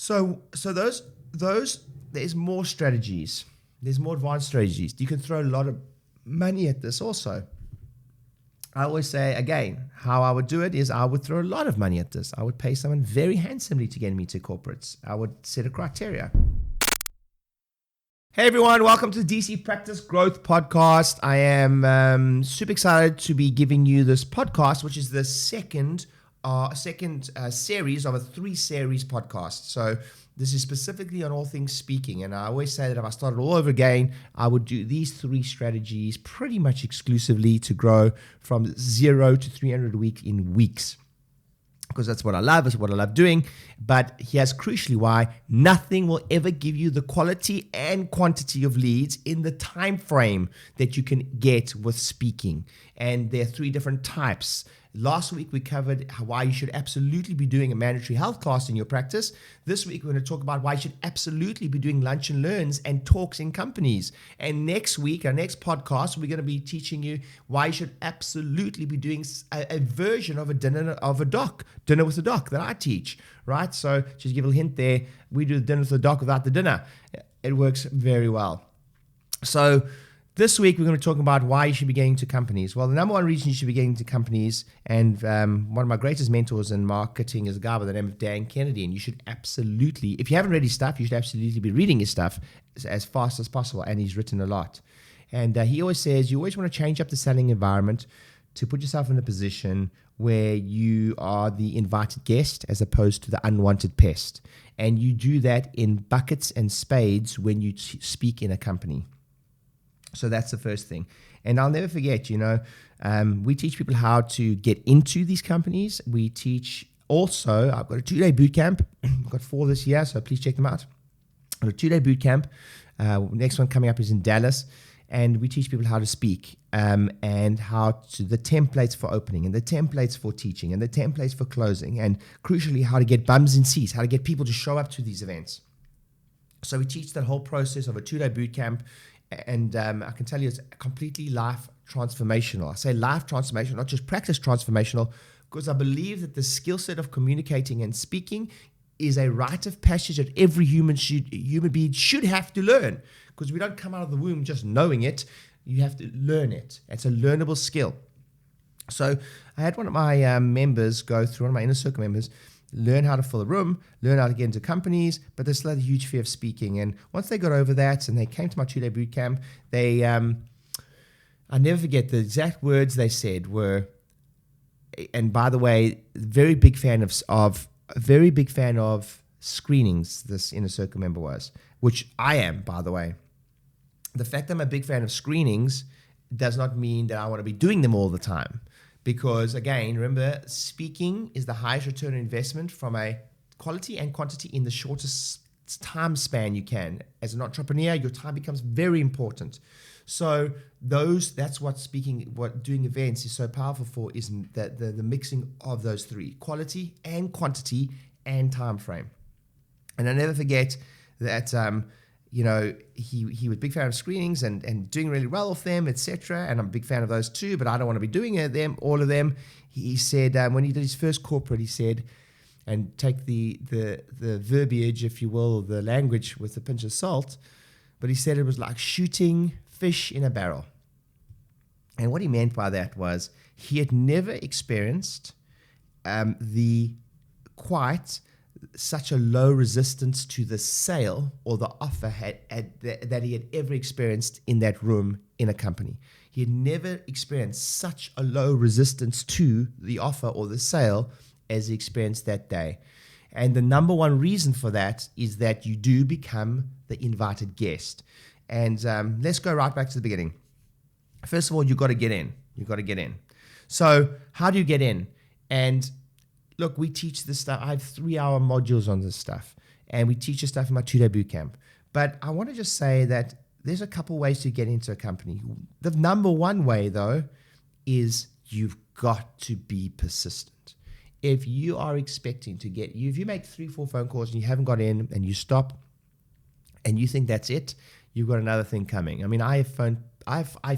So there's more strategies. There's more advanced strategies. You can throw a lot of money at this also. I always say, again, how I would do it is I would throw a lot of money at this. I would pay someone very handsomely to get me to corporates. I would set a criteria. Hey everyone, welcome to the DC Practice Growth Podcast. I am super excited to be giving you this podcast, which is the second series of a 3-series podcast. So this is specifically on all things speaking. And I always say that if I started all over again, I would do these 3 strategies pretty much exclusively to grow from 0 to 300 a week in weeks. Because that's what I love, is what I love doing. But here's crucially why nothing will ever give you the quality and quantity of leads in the time frame that you can get with speaking. And there are 3 different types. Last week we covered why you should absolutely be doing a mandatory health class in your practice. This week we're going to talk about why you should absolutely be doing lunch and learns and talks in companies. And next week, our next podcast, we're going to be teaching you why you should absolutely be doing a version of a dinner with a doc that I teach, right? So just give a hint there. We do the dinner with the doc without the dinner. It works very well. So this week, we're going to talk about why you should be getting to companies. Well, the number one reason you should be getting to companies, and one of my greatest mentors in marketing is a guy by the name of Dan Kennedy, and you should absolutely, if you haven't read his stuff, you should absolutely be reading his stuff as fast as possible, and he's written a lot. And he always says you always want to change up the selling environment to put yourself in a position where you are the invited guest as opposed to the unwanted pest. And you do that in buckets and spades when you speak in a company. So that's the first thing. And I'll never forget, we teach people how to get into these companies. We teach also, I've got a 2-day boot camp. I've got 4 this year, so please check them out. I've got a 2-day boot camp. Next one coming up is in Dallas. And we teach people how to speak and how to, the templates for opening and the templates for teaching and the templates for closing. And crucially, how to get bums in seats, how to get people to show up to these events. So we teach that whole process of a 2-day boot camp. And I can tell you it's completely life transformational. I say life transformational, not just practice transformational, because I believe that the skill set of communicating and speaking is a rite of passage that every human being should have to learn. Because we don't come out of the womb just knowing it. You have to learn it. It's a learnable skill. So I had one of my members go through, one of my inner circle members, learn how to fill a room, learn how to get into companies, but they still had a huge fear of speaking. And once they got over that and they came to my 2-day boot camp, they, I never forget the exact words they said were, and by the way, very big fan of screenings, this inner circle member was, which I am, by the way. The fact that I'm a big fan of screenings does not mean that I want to be doing them all the time. Because again, remember, speaking is the highest return on investment from a quality and quantity in the shortest time span you can. As an entrepreneur, your time becomes very important. So that's what doing events is so powerful for, is that the mixing of those 3, quality and quantity and time frame. And I never forget that he was a big fan of screenings and doing really well with them, etc. And I'm a big fan of those too, but I don't want to be doing all of them. He said when he did his first corporate, he said, and take the verbiage, if you will, the language with a pinch of salt, but he said it was like shooting fish in a barrel. And what he meant by that was he had never experienced such a low resistance to the sale or the offer that he had ever experienced in that room in a company. He had never experienced such a low resistance to the offer or the sale as he experienced that day. And the number one reason for that is that you do become the invited guest. And let's go right back to the beginning. First of all, you've got to get in. So how do you get in? And look, we teach this stuff. I have 3-hour modules on this stuff, and we teach this stuff in my 2-day boot camp. But I want to just say that there's a couple ways to get into a company. The number one way, though, is you've got to be persistent. If you are expecting to if you make 3-4 phone calls and you haven't got in and you stop and you think that's it, you've got another thing coming. I mean, I've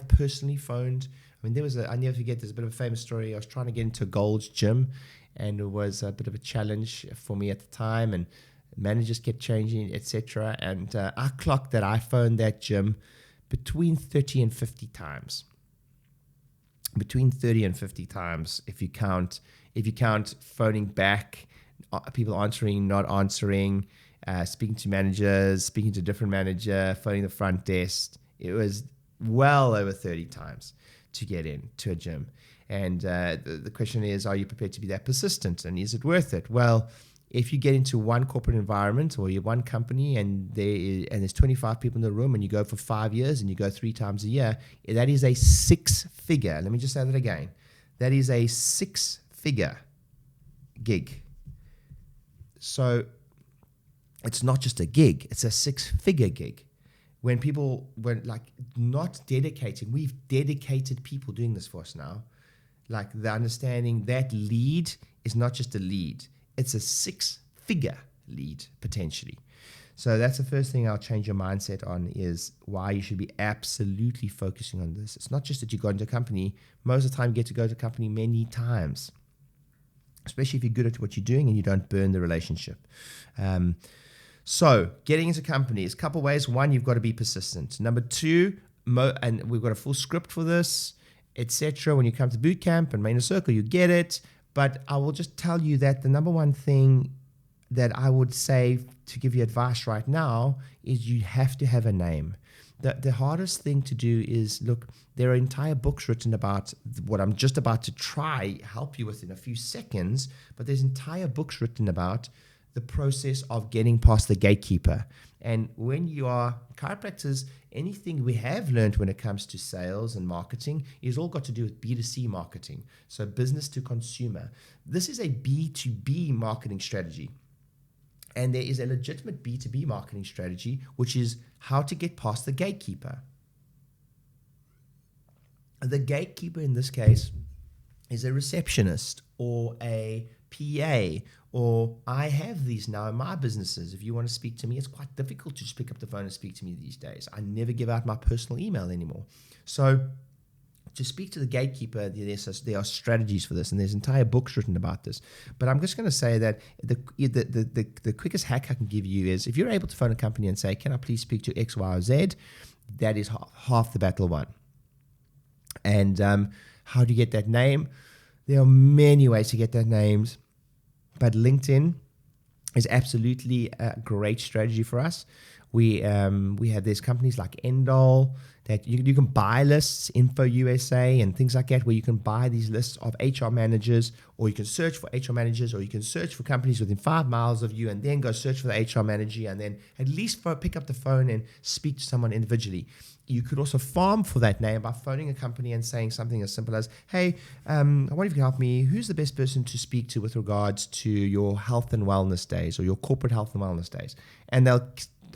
personally phoned. I mean, I never forget, there's a bit of a famous story. I was trying to get into Gold's Gym, and it was a bit of a challenge for me at the time. And Managers kept changing, etc. And I clocked that I phoned that gym between 30 and 50 times. Between 30 and 50 times if you count phoning back, people answering, not answering, speaking to managers, speaking to a different manager, phoning the front desk. It was well over 30 times to get in to a gym. And the question is, are you prepared to be that persistent? And is it worth it? Well, if you get into one corporate environment or you're one company and there's 25 people in the room and you go for 5 years and you go 3 times a year, that is a 6-figure. Let me just say that again. That is a 6-figure gig. So it's not just a gig, it's a 6-figure gig. When people were like not dedicating, we've dedicated people doing this for us now. Like the understanding that lead is not just a lead, it's a 6-figure lead potentially. So that's the first thing I'll change your mindset on, is why you should be absolutely focusing on this. It's not just that you go into a company. Most of the time you get to go to a company many times, especially if you're good at what you're doing and you don't burn the relationship. So getting into companies, a couple ways. One, you've got to be persistent. Number two, and we've got a full script for this, etc. When you come to boot camp and Main Circle, you get it. But I will just tell you that the number one thing that I would say to give you advice right now is you have to have a name. The hardest thing to do is, look, there are entire books written about what I'm just about to try help you with in a few seconds, but there's entire books written about the process of getting past the gatekeeper. And when you are chiropractors, anything we have learned when it comes to sales and marketing is all got to do with B2C marketing, so business to consumer. This is a B2B marketing strategy. And there is a legitimate B2B marketing strategy, which is how to get past the gatekeeper. The gatekeeper in this case is a receptionist or a PA, or I have these now in my businesses. If you want to speak to me, it's quite difficult to just pick up the phone and speak to me these days. I never give out my personal email anymore. So to speak to the gatekeeper, there are strategies for this, and there's entire books written about this. But I'm just going to say that the quickest hack I can give you is, if you're able to phone a company and say, can I please speak to X, Y, or Z, that is half the battle won. And how do you get that name? There are many ways to get that names, but LinkedIn is absolutely a great strategy for us. There's companies like Endol that you can buy lists, Info USA and things like that, where you can buy these lists of HR managers, or you can search for HR managers, or you can search for companies within 5 miles of you and then go search for the HR manager and then at least pick up the phone and speak to someone individually. You could also farm for that name by phoning a company and saying something as simple as, hey, I wonder if you can help me. Who's the best person to speak to with regards to your health and wellness days or your corporate health and wellness days? And they'll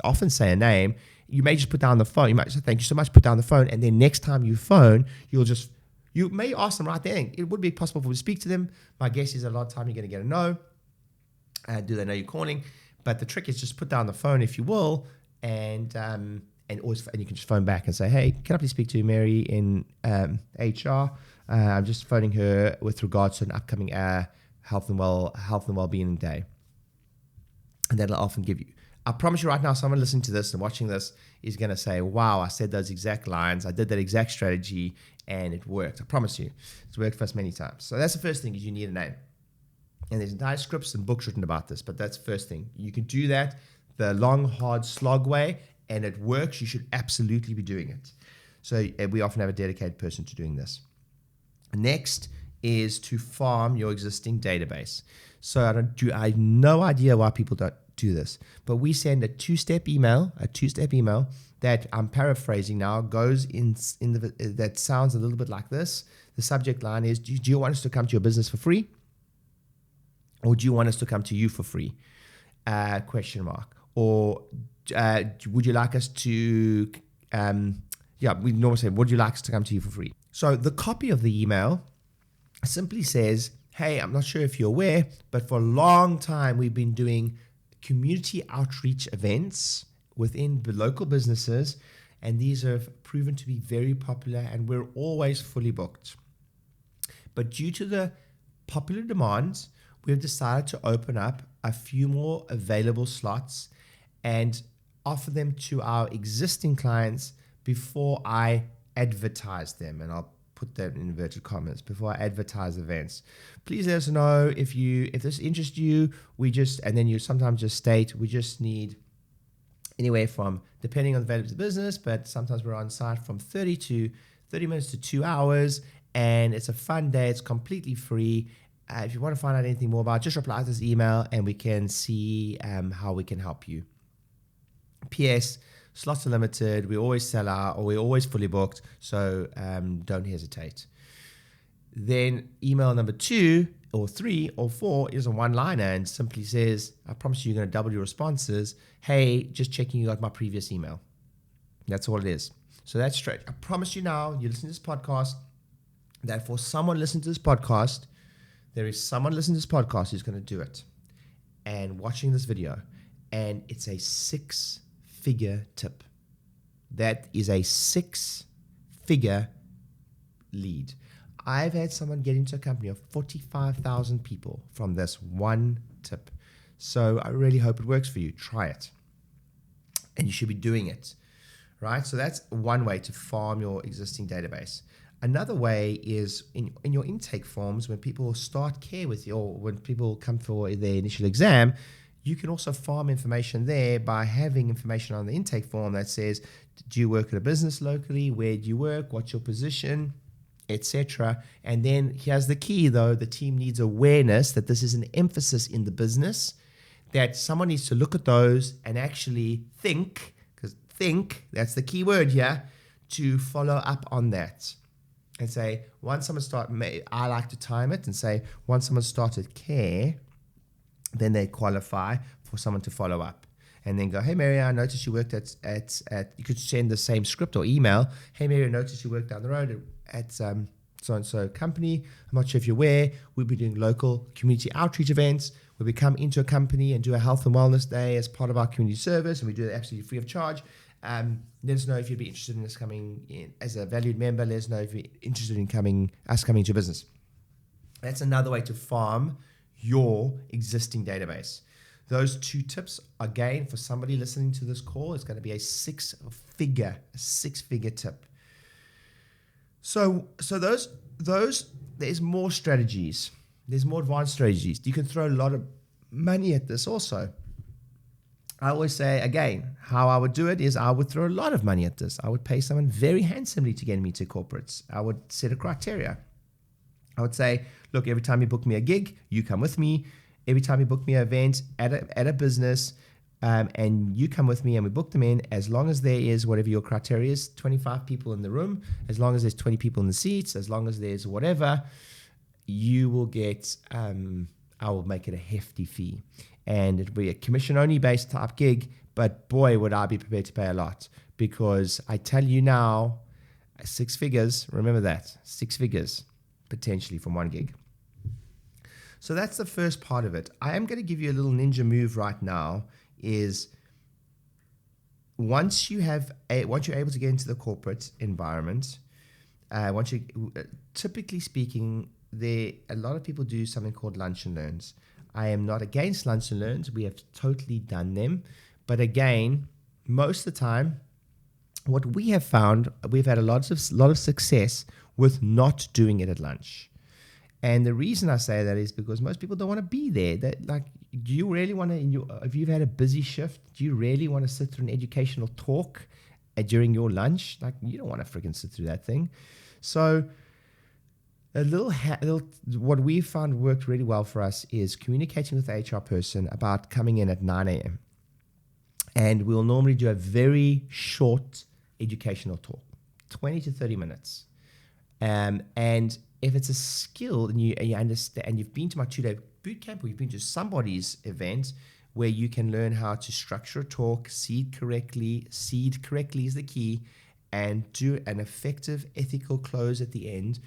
often say a name. You may just put down the phone. You might say, thank you so much, put down the phone. And then next time you phone, you may ask them right there. It would be possible for you to speak to them. My guess is a lot of time you're going to get a no. Do they know you're calling? But the trick is just put down the phone, if you will, and you can just phone back and say, hey, can I please speak to Mary in HR? I'm just phoning her with regards to an upcoming health and well-being day. And that'll often give you. I promise you right now, someone listening to this and watching this is going to say, wow, I said those exact lines. I did that exact strategy and it worked. I promise you. It's worked for us many times. So that's the first thing, is you need a name. And there's entire scripts and books written about this, but that's the first thing. You can do that the long, hard slog way, and it works. You should absolutely be doing it. So we often have a dedicated person to doing this. Next is to farm your existing database. So I have no idea why people don't do this, but we send a two-step email that I'm paraphrasing now, goes in that sounds a little bit like this. The subject line is, do you want us to come to your business for free? Or do you want us to come to you for free? Question mark. Or would you like us to, we normally say, would you like us to come to you for free? So the copy of the email simply says, hey, I'm not sure if you're aware, but for a long time we've been doing community outreach events within the local businesses, and these have proven to be very popular, and we're always fully booked. But due to the popular demand, we've decided to open up a few more available slots and offer them to our existing clients before I advertise them. And I'll put that in inverted commas, before I advertise events. Please let us know if this interests you. And then you sometimes just state, we just need anywhere from, depending on the value of the business, but sometimes we're on site from 30 minutes to 2 hours, and it's a fun day. It's completely free. If you want to find out anything more about it, just reply to this email and we can see how we can help you. PS, slots are limited. We always sell out, or we're always fully booked, so don't hesitate. Then email number 2 or 3 or 4 is a one-liner and simply says, I promise you you're going to double your responses. Hey, just checking you got my previous email. That's all it is. So that's straight. I promise you now, you listen to this podcast, that for someone listening to this podcast, there is someone listening to this podcast who's going to do it and watching this video. And it's a 6-figure tip. That is a 6-figure lead. I've had someone get into a company of 45,000 people from this one tip. So I really hope it works for you. Try it. And you should be doing it, right? So that's one way to farm your existing database. Another way is in your intake forms, when people start care with you, or when people come for their initial exam, you can also farm information there by having information on the intake form that says, do you work at a business locally? Where do you work? What's your position? Etc. And then here's the key, though. The team needs awareness that this is an emphasis in the business, that someone needs to look at those and actually think, because think, that's the key word here, to follow up on that. And say, once someone I like to time it and say, once someone started care, then they qualify for someone to follow up. And then go, hey, Mary, I noticed you worked at you could send the same script or email. Hey, Mary, I noticed you worked down the road at so-and-so company. I'm not sure if you're aware, we'll be doing local community outreach events where we come into a company and do a health and wellness day as part of our community service, and we do it absolutely free of charge. Let us know if you'd be interested in us coming in as a valued member. Let us know if you're interested in coming to your business. That's another way to farm your existing database. Those 2 tips, again, for somebody listening to this call, it's going to be a 6-figure tip. So those there's more strategies. There's more advanced strategies. You can throw a lot of money at this also. I always say, again, how I would do it is I would throw a lot of money at this. I would pay someone very handsomely to get me to corporates. I would set a criteria. I would say, look, every time you book me a gig, you come with me. Every time you book me an event at a business, and you come with me and we book them in, as long as there is whatever your criteria is, 25 people in the room, as long as there's 20 people in the seats, as long as there's whatever, you will get, I will make it a hefty fee. And it'll be a commission-only based type gig, but boy, would I be prepared to pay a lot. Because I tell you now, 6 figures, remember that, 6 figures, potentially from one gig. So that's the first part of it. I am going to give you a little ninja move right now, is once you're able to get into the corporate environment, typically speaking, a lot of people do something called lunch and learns. I am not against lunch and learns. We have totally done them. But again, most of the time, what we have found, we've had a lot of success with not doing it at lunch. And the reason I say that is because most people don't want to be there. Do you really want to, if you've had a busy shift, do you really want to sit through an educational talk during your lunch? You don't want to freaking sit through that thing. So what we found worked really well for us is communicating with the HR person about coming in at 9 a.m. And we'll normally do a very short educational talk, 20 to 30 minutes. And if it's a skill and you understand, and you've been to my 2-day boot camp, or you've been to somebody's event where you can learn how to structure a talk, seed correctly is the key, and do an effective ethical close at the end,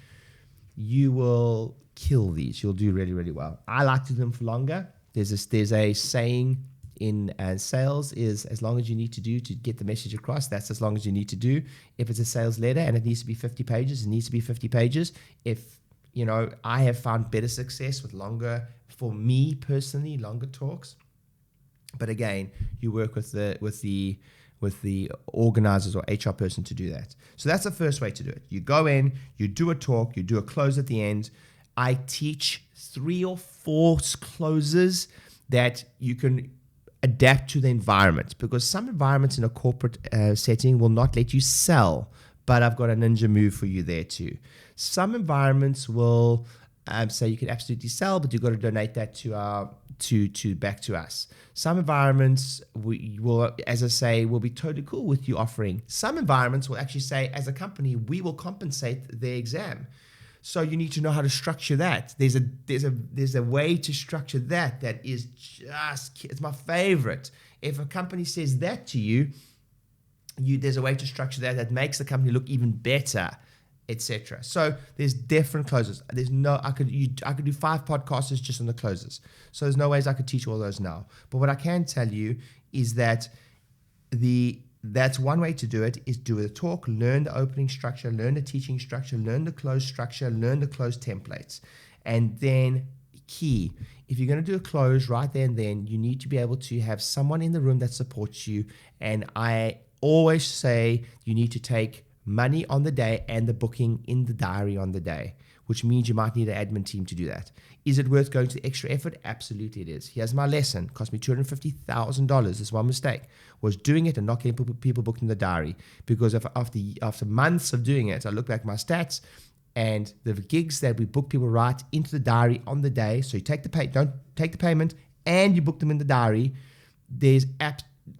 you will kill these. You'll do really, really well. I like to do them for longer. There's a saying in sales is, as long as you need to do to get the message across, that's as long as you need to do. If it's a sales letter and it needs to be 50 pages, it needs to be 50 pages. If I have found better success with longer, for me personally, longer talks. But again, you work with the organizers or HR person to do that. So that's the first way to do it. You go in, you do a talk, you do a close at the end. I teach 3 or 4 closes that you can adapt to the environment, because some environments in a corporate setting will not let you sell, but I've got a ninja move for you there too. Some environments will say you can absolutely sell, but you've got to donate that to back to us. Some environments will, as I say, will be totally cool with you offering. Some environments will actually say, as a company, we will compensate their exam. So you need to know how to structure that. There's a way to structure that is just, it's my favorite. If a company says that to you, there's a way to structure that makes the company look even better, etc. So there's different closes. I could do 5 podcasts just on the closes. So there's no ways I could teach all those now. But what I can tell you is that that's one way to do it, is do a talk, learn the opening structure, learn the teaching structure, learn the close structure, learn the close templates. And then key, if you're going to do a close right there and then, you need to be able to have someone in the room that supports you. And I always say you need to take money on the day and the booking in the diary on the day, which means you might need an admin team to do that. Is it worth going to the extra effort? Absolutely it is. Here's my lesson. It cost me $250,000. This one mistake was doing it and not getting people booked in the diary, because after months of doing it, I look back at my stats and the gigs that we book people right into the diary on the day. So you don't take the payment and you book them in the diary. There's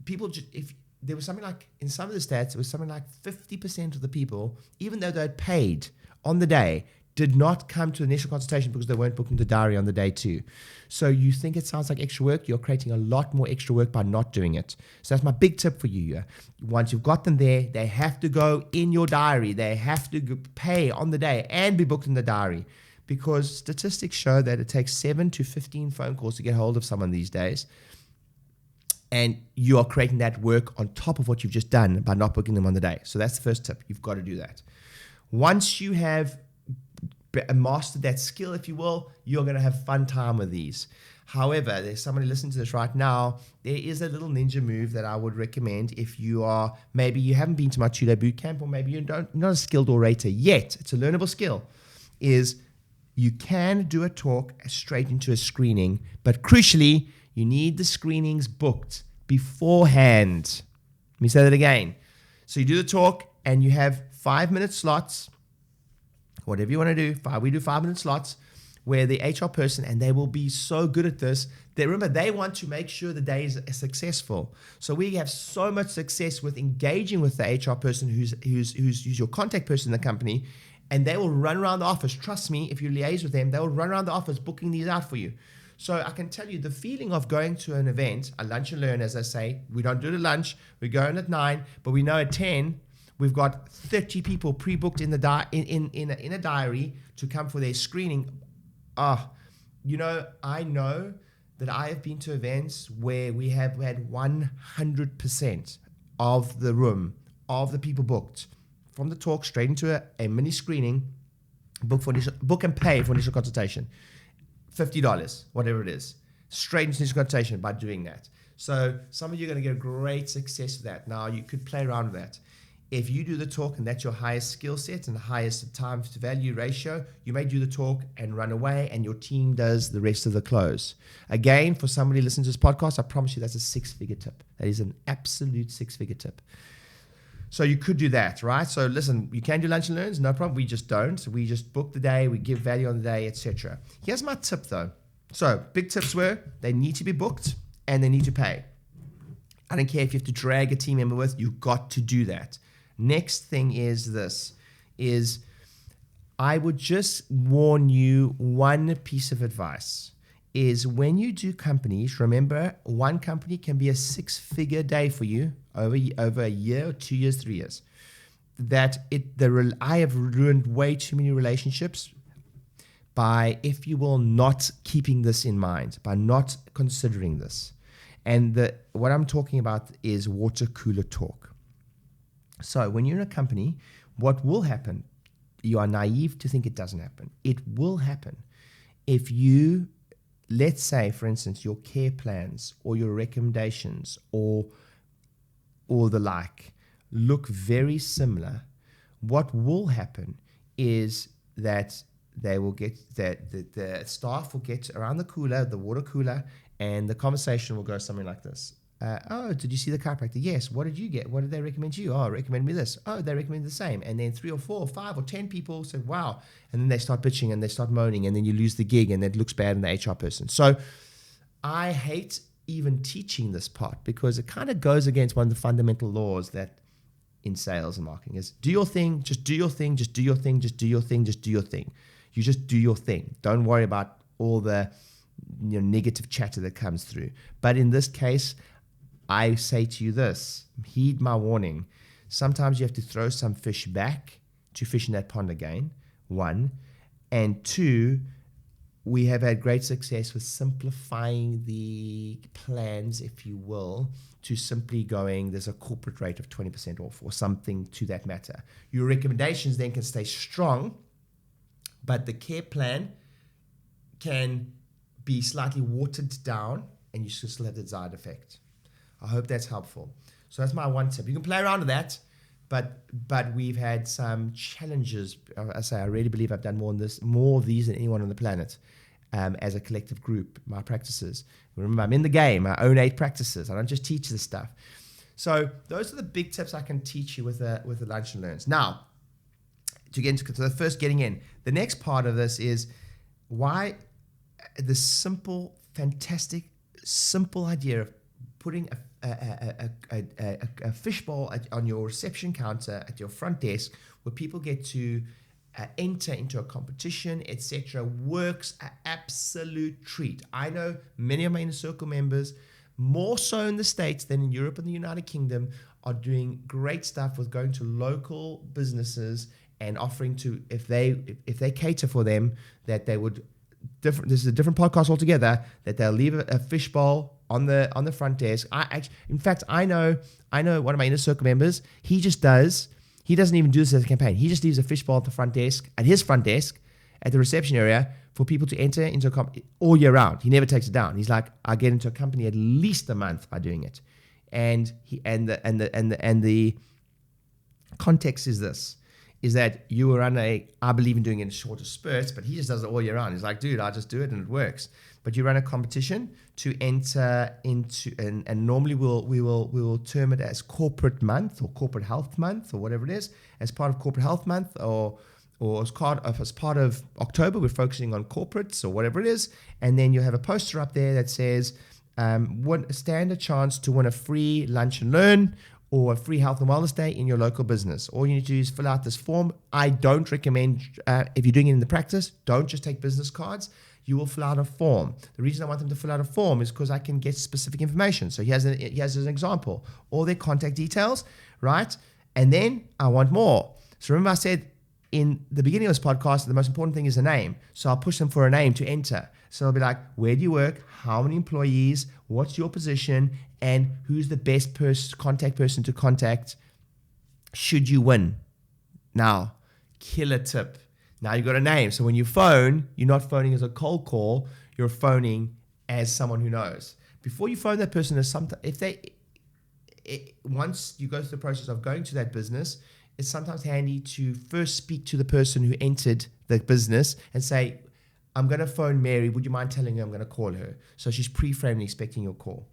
people just, if there was something like, in some of the stats, it was something like 50% of the people, even though they had paid on the day, did not come to initial consultation because they weren't booking the diary on the day too. So you think it sounds like extra work, you're creating a lot more extra work by not doing it. So that's my big tip for you. Once you've got them there, they have to go in your diary. They have to pay on the day and be booked in the diary, because statistics show that it takes 7 to 15 phone calls to get hold of someone these days. And you are creating that work on top of what you've just done by not booking them on the day. So that's the first tip. You've got to do that. Once you have mastered that skill, if you will, you're going to have fun time with these. However, there's somebody listening to this right now. There is a little ninja move that I would recommend if you are, maybe you haven't been to my 2-day boot camp, or maybe you're not a skilled orator yet. It's a learnable skill. Is you can do a talk straight into a screening, but crucially, you need the screenings booked beforehand. Let me say that again. So you do the talk and you have 5-minute slots, whatever you want to do. We do 5-minute slots where the HR person, and they will be so good at this, they want to make sure the day is successful. So we have so much success with engaging with the HR person who's your contact person in the company, and they will run around the office. Trust me, if you liaise with them, they will run around the office booking these out for you. So I can tell you the feeling of going to an event, a lunch and learn, as I say. We don't do the lunch. We go in at 9, but we know at 10 we've got 30 people pre-booked in a diary to come for their screening. I know that I have been to events where we have had 100% of the room, of the people booked from the talk straight into a mini screening, book and pay for initial consultation. $50, whatever it is, straight into initial consultation by doing that. So some of you are going to get great success with that. Now, you could play around with that. If you do the talk and that's your highest skill set and the highest time to value ratio, you may do the talk and run away, and your team does the rest of the close. Again, for somebody listening to this podcast, I promise you that's a 6-figure tip. That is an absolute 6-figure tip. So you could do that, right? So listen, you can do lunch and learns, no problem. We just don't. We just book the day, we give value on the day, etc. Here's my tip though. So big tips were, they need to be booked and they need to pay. I don't care if you have to drag a team member with, you've got to do that. Next thing is I would just warn you, one piece of advice is when you do companies, remember, one company can be a 6-figure day for you over a year or 2 years, 3 years. I have ruined way too many relationships by, if you will, not keeping this in mind, by not considering this. And what I'm talking about is water cooler talk. So when you're in a company, what will happen you are naive to think it doesn't happen. It will happen. If you, let's say, for instance, your care plans or your recommendations or the like look very similar, what will happen is that they will get that the staff will get around the water cooler, and the conversation will go something like this. Oh, did you see the chiropractor? Yes. What did you get? What did they recommend to you? Oh, recommend me this. Oh, they recommend the same. And then 3 or 4 or 5 or 10 people said, wow. And then they start bitching and they start moaning, and then you lose the gig, and it looks bad on the HR person. So I hate even teaching this part, because it kind of goes against one of the fundamental laws that in sales and marketing is do your thing, just do your thing, just do your thing, just do your thing, just do your thing. You just do your thing. Don't worry about all the negative chatter that comes through. But in this case, I say to you this, heed my warning. Sometimes you have to throw some fish back to fish in that pond again, 1. And 2, we have had great success with simplifying the plans, if you will, to simply going, there's a corporate rate of 20% off or something to that matter. Your recommendations then can stay strong, but the care plan can be slightly watered down, and you should still have the desired effect. I hope that's helpful. So that's my 1 tip. You can play around with that, but we've had some challenges. I say I really believe I've done more of these than anyone on the planet. As a collective group, my practices. Remember, I'm in the game. I own 8 practices. I don't just teach this stuff. So those are the big tips I can teach you with the Lunch and Learns. Now, to get into the first getting in, the next part of this is why the simple, fantastic, simple idea of putting a fishbowl on your reception counter at your front desk, where people get to enter into a competition, etc., works an absolute treat. I know many of my Inner Circle members, more so in the States than in Europe and the United Kingdom, are doing great stuff with going to local businesses and offering to, if they cater for them, that they would this is a different podcast altogether, that they'll leave a fishbowl on the front desk. In fact, I know one of my Inner Circle members. He doesn't even do this as a campaign. He just leaves a fishbowl at the front desk, at his front desk, at the reception area, for people to enter into a company all year round. He never takes it down. He's like, I get into a company at least a month by doing it, and the context is this. Is that you run I believe in doing it in shorter spurts, but he just does it all year round. He's like, dude, I just do it and it works. But you run a competition to enter into, and normally we will term it as corporate month or corporate health month or whatever it is, as part of corporate health month or as part of October, we're focusing on corporates or whatever it is. And then you have a poster up there that says, stand a chance to win a free lunch and learn or a free health and wellness day in your local business. All you need to do is fill out this form. I don't recommend, if you're doing it in the practice, don't just take business cards. You will fill out a form. The reason I want them to fill out a form is because I can get specific information. So he has an example, all their contact details, right? And then I want more. So remember I said in the beginning of this podcast, the most important thing is a name. So I'll push them for a name to enter. So I'll be like, where do you work? How many employees? What's your position? And who's the best contact person to contact should you win? Now, killer tip. Now you've got a name. So when you phone, you're not phoning as a cold call. You're phoning as someone who knows. Before you phone that person, once you go through the process of going to that business, it's sometimes handy to first speak to the person who entered the business and say, I'm going to phone Mary. Would you mind telling her I'm going to call her? So she's pre-framed expecting your call.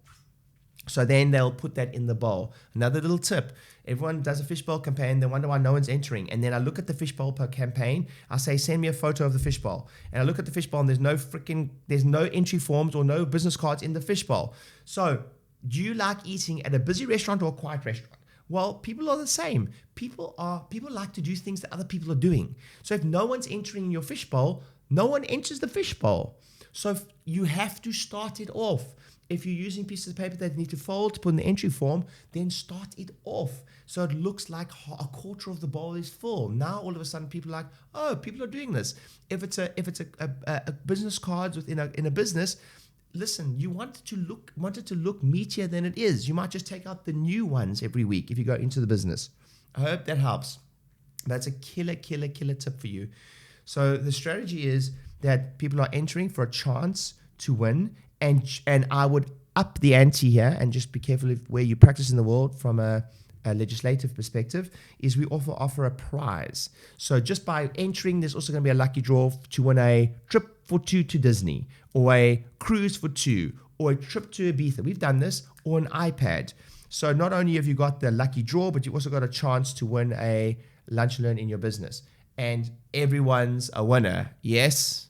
So then they'll put that in the bowl. Another little tip. Everyone does a fishbowl campaign. They wonder why no one's entering. And then I look at the fishbowl per campaign. I say, send me a photo of the fishbowl. And I look at the fishbowl and there's no entry forms or no business cards in the fishbowl. So do you like eating at a busy restaurant or a quiet restaurant? Well, people are the same. People like to do things that other people are doing. So if no one's entering in your fishbowl, no one enters the fishbowl. So you have to start it off. If you're using pieces of paper that need to fold to put in the entry form, then start it off so it looks like a quarter of the bowl is full. Now all of a sudden people are like, oh, people are doing this. If it's a business cards in a business, listen, you want it to look meatier than it is. You might just take out the new ones every week if you go into the business. I hope that helps. That's a killer tip for you. So the strategy is that people are entering for a chance to win, and I would up the ante here, and just be careful where you practice in the world from a legislative perspective, is we also offer a prize. So just by entering, there's also going to be a lucky draw to win a trip for 2 to Disney, or a cruise for 2, or a trip to Ibiza. We've done this, or an iPad. So not only have you got the lucky draw, but you've also got a chance to win a lunch and learn in your business. And everyone's a winner. Yes?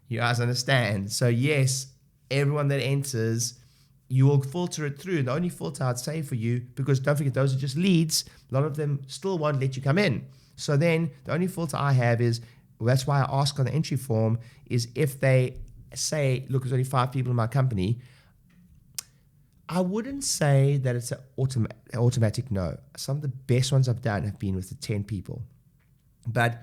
You guys understand? So yes, everyone that enters, you will filter it through. The only filter I'd say for you, because don't forget, those are just leads, a lot of them still won't let you come in. So then the only filter I have is, well, that's why I ask on the entry form, is if they say, look, there's only 5 people in my company, I wouldn't say that it's an automatic no. Some of the best ones I've done have been with the 10 people. But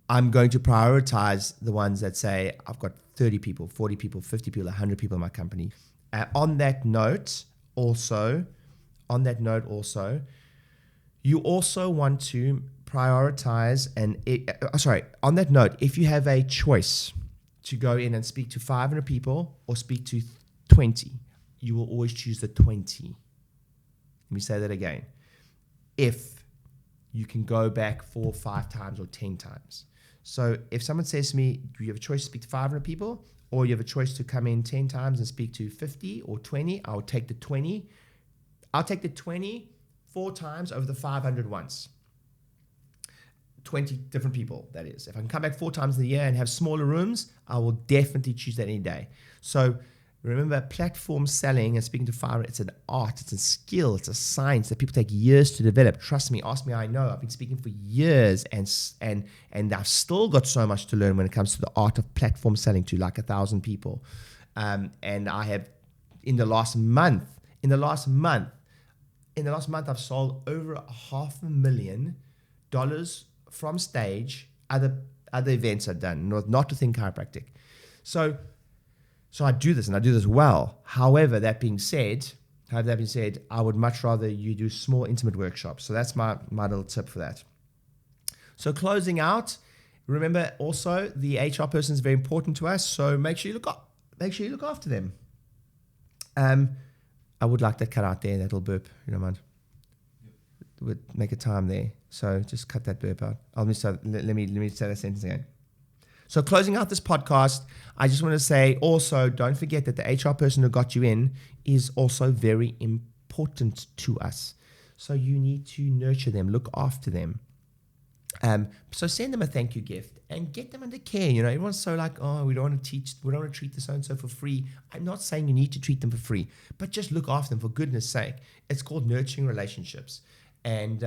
I'm going to prioritize the ones that say, I've got 30 people, 40 people, 50 people, 100 people in my company. On that note, also, you also want to prioritize on that note, if you have a choice to go in and speak to 500 people or speak to 20, you will always choose the 20. Let me say that again. If you can go back 4 or 5 times or 10 times. So if someone says to me, do you have a choice to speak to 500 people, or you have a choice to come in 10 times and speak to 50 or 20, I'll take the 20. I'll take the 20 4 times over the 500 once. 20 different people, that is. If I can come back 4 times in the year and have smaller rooms, I will definitely choose that any day. So remember, platform selling and speaking to 500, it's an art, it's a skill, it's a science that people take years to develop. Trust me, ask me, I know. I've been speaking for years, and I've still got so much to learn when it comes to the art of platform selling to like 1,000 people. And I have, in the last month, I've sold over $500,000 from stage, other events I've done, not to think chiropractic. So I do this, and I do this well. However, that being said, I would much rather you do small, intimate workshops. So that's my little tip for that. So closing out, remember also the HR person is very important to us. So make sure you look after them. I would like that cut out there, that little burp. You don't mind? Would make a time there. So just cut that burp out. Let me say that sentence again. So closing out this podcast, I just want to say also, don't forget that the HR person who got you in is also very important to us. So you need to nurture them, look after them. So send them a thank you gift and get them under care. You know, everyone's so like, oh, we don't want to treat the so-and-so for free. I'm not saying you need to treat them for free, but just look after them for goodness sake. It's called nurturing relationships. And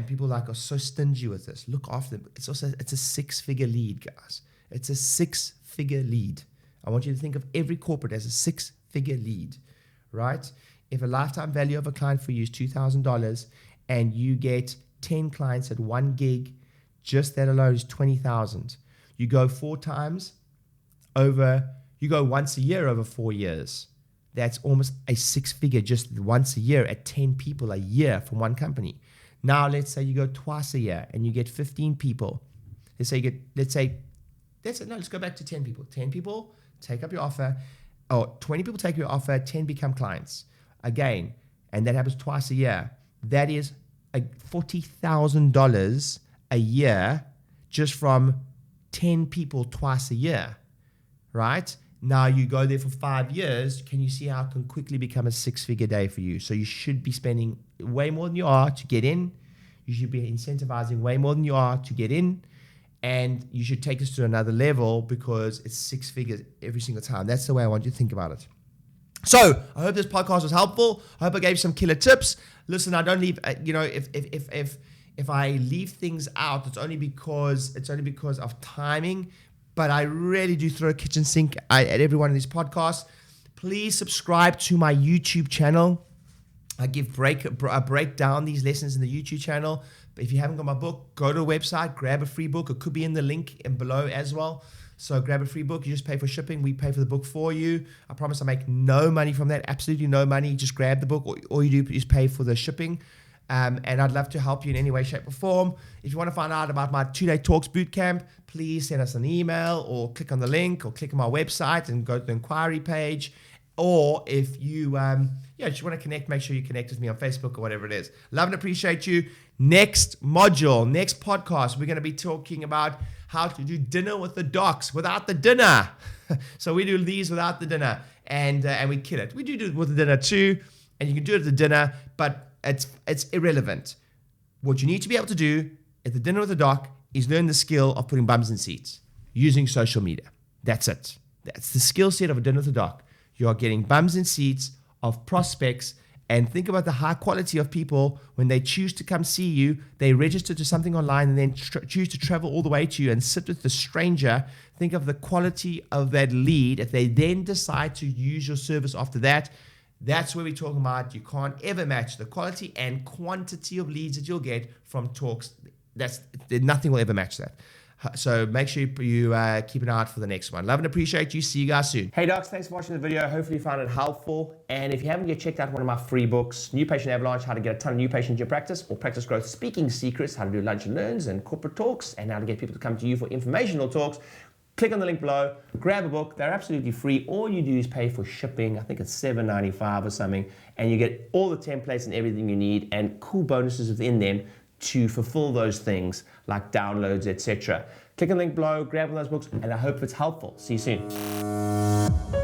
people are so stingy with this. Look after them. It's a 6-figure lead, guys. It's a 6-figure lead. I want you to think of every corporate as a 6-figure lead, right? If a lifetime value of a client for you is $2,000 and you get 10 clients at 1 gig, just that alone is $20,000. You go 4 times over. You go once a year over 4 years. That's almost a 6-figure just once a year at 10 people a year from one company. Now, let's say you go twice a year and you get 15 people. Let's go back to 10 people. 10 people take up your offer. 20 people take your offer, 10 become clients. Again, and that happens twice a year. That is $40,000 a year just from 10 people twice a year, right? Now you go there for 5 years. Can you see how it can quickly become a 6-figure day for you? So you should be spending way more than you are to get in. You should be incentivizing way more than you are to get in. And you should take this to another level because it's 6 figures every single time. That's the way I want you to think about it. So I hope this podcast was helpful. I hope I gave you some killer tips. Listen, I don't leave, if I leave things out, it's only because of timing. But I really do throw a kitchen sink at every one of these podcasts. Please subscribe to my YouTube channel. I break down these lessons in the YouTube channel. But if you haven't got my book, go to the website, grab a free book. It could be in the link and below as well. So grab a free book. You just pay for shipping. We pay for the book for you. I promise I make no money from that. Absolutely no money. Just grab the book. All you do is pay for the shipping. And I'd love to help you in any way, shape, or form. If you want to find out about my 2-day Talks Bootcamp, please send us an email or click on the link or click on my website and go to the inquiry page. Or if you just want to connect, make sure you connect with me on Facebook or whatever it is. Love and appreciate you. Next module, next podcast, we're going to be talking about how to do dinner with the docs without the dinner. So we do these without the dinner, and we kill it. We do it with the dinner too, and you can do it at the dinner, but it's irrelevant. What you need to be able to do at the dinner with the doc is learn the skill of putting bums in seats using social media. That's it. That's the skill set of a dinner with the doc. You are getting bums in seats of prospects, and think about the high quality of people when they choose to come see you. They register to something online and then choose to travel all the way to you and sit with the stranger. Think of the quality of that lead. If they then decide to use your service after that, that's where we're talking about. You can't ever match the quality and quantity of leads that you'll get from talks. Nothing will ever match that. So make sure you keep an eye out for the next one. Love and appreciate you. See you guys soon. Hey docs, thanks for watching the video. Hopefully you found it helpful. And if you haven't yet checked out one of my free books, New Patient Avalanche, how to get a ton of new patients in your practice, or Practice Growth Speaking Secrets, how to do lunch and learns and corporate talks, and how to get people to come to you for informational talks, click on the link below, grab a book. They're absolutely free. All you do is pay for shipping. I think it's $7.95 or something. And you get all the templates and everything you need and cool bonuses within them to fulfill those things like downloads, etc. Click on the link below, grab one of those books, and I hope it's helpful. See you soon.